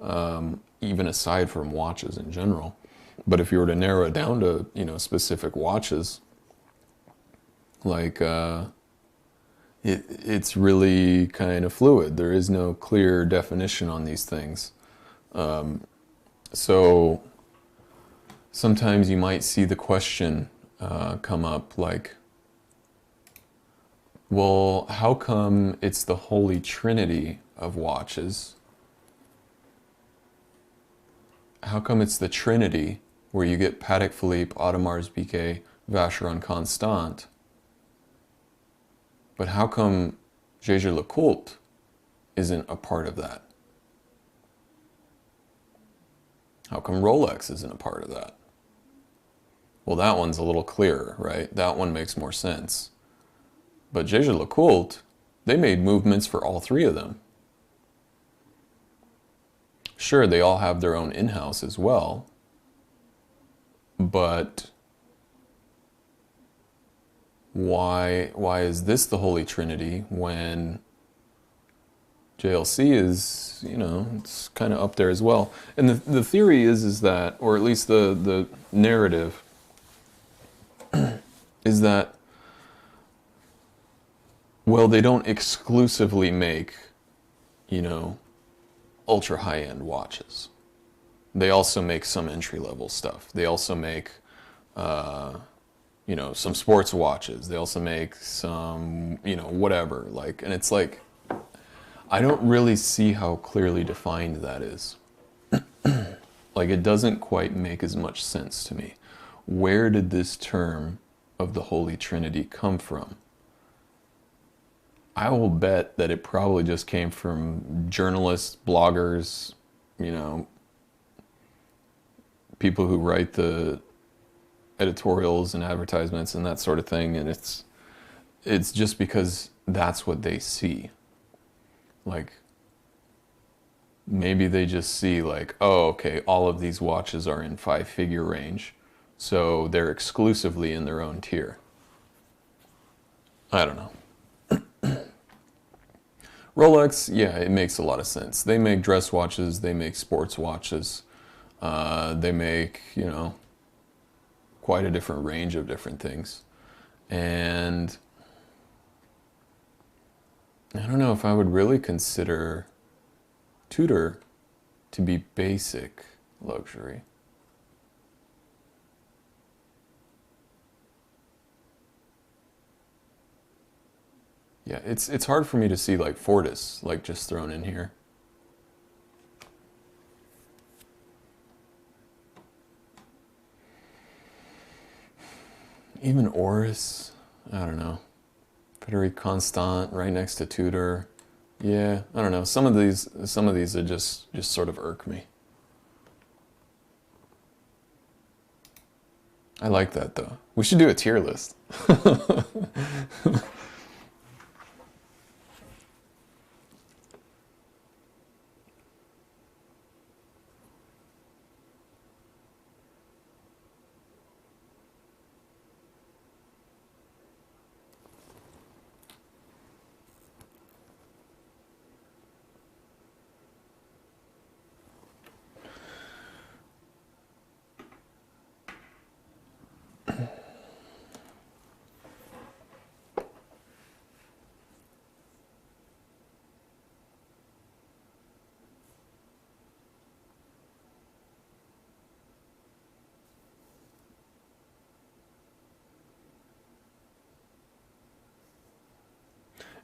even aside from watches in general. But if you were to narrow it down to, specific watches, like it's really kind of fluid. There is no clear definition on these things. So sometimes you might see the question come up like, well, how come it's the Holy Trinity of watches? How come it's the Trinity where you get Patek Philippe, Audemars Piguet, Vacheron Constant? But how come Jaeger-LeCoultre isn't a part of that? How come Rolex isn't a part of that? Well, that one's a little clearer, right? That one makes more sense. But Jaeger-LeCoultre, they made movements for all three of them. Sure, they all have their own in-house as well, but why is this the Holy Trinity when JLC is, it's kind of up there as well. And the theory is that, or at least the narrative, is that, well, they don't exclusively make, ultra high-end watches. They also make some entry-level stuff. They also make, some sports watches. They also make some, whatever. And it's like, I don't really see how clearly defined that is. It doesn't quite make as much sense to me. Where did this term of the Holy Trinity come from? I will bet that it probably just came from journalists, bloggers, people who write the editorials and advertisements and that sort of thing, and it's just because that's what they see. Maybe they just see oh, okay, all of these watches are in 5-figure range, so they're exclusively in their own tier. I don't know. Rolex, yeah, it makes a lot of sense. They make dress watches, they make sports watches, they make, quite a different range of different things. And I don't know if I would really consider Tudor to be basic luxury. Yeah, it's hard for me to see Fortis just thrown in here. Even Oris, I don't know. Frederic Constant right next to Tudor. Yeah, I don't know. Some of these are just sort of irk me. I like that though. We should do a tier list.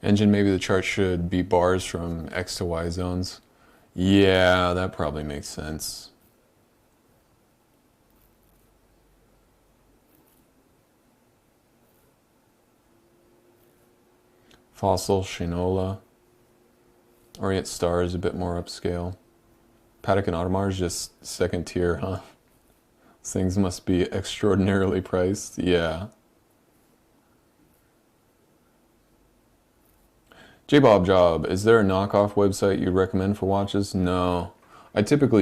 Engine, maybe the chart should be bars from X to Y zones. Yeah, that probably makes sense. Fossil, Shinola. Orient Star is a bit more upscale. Patek and Audemars just second tier, huh? Things must be extraordinarily priced. Yeah. J Bob Job, is there a knockoff website you'd recommend for watches? No. I typically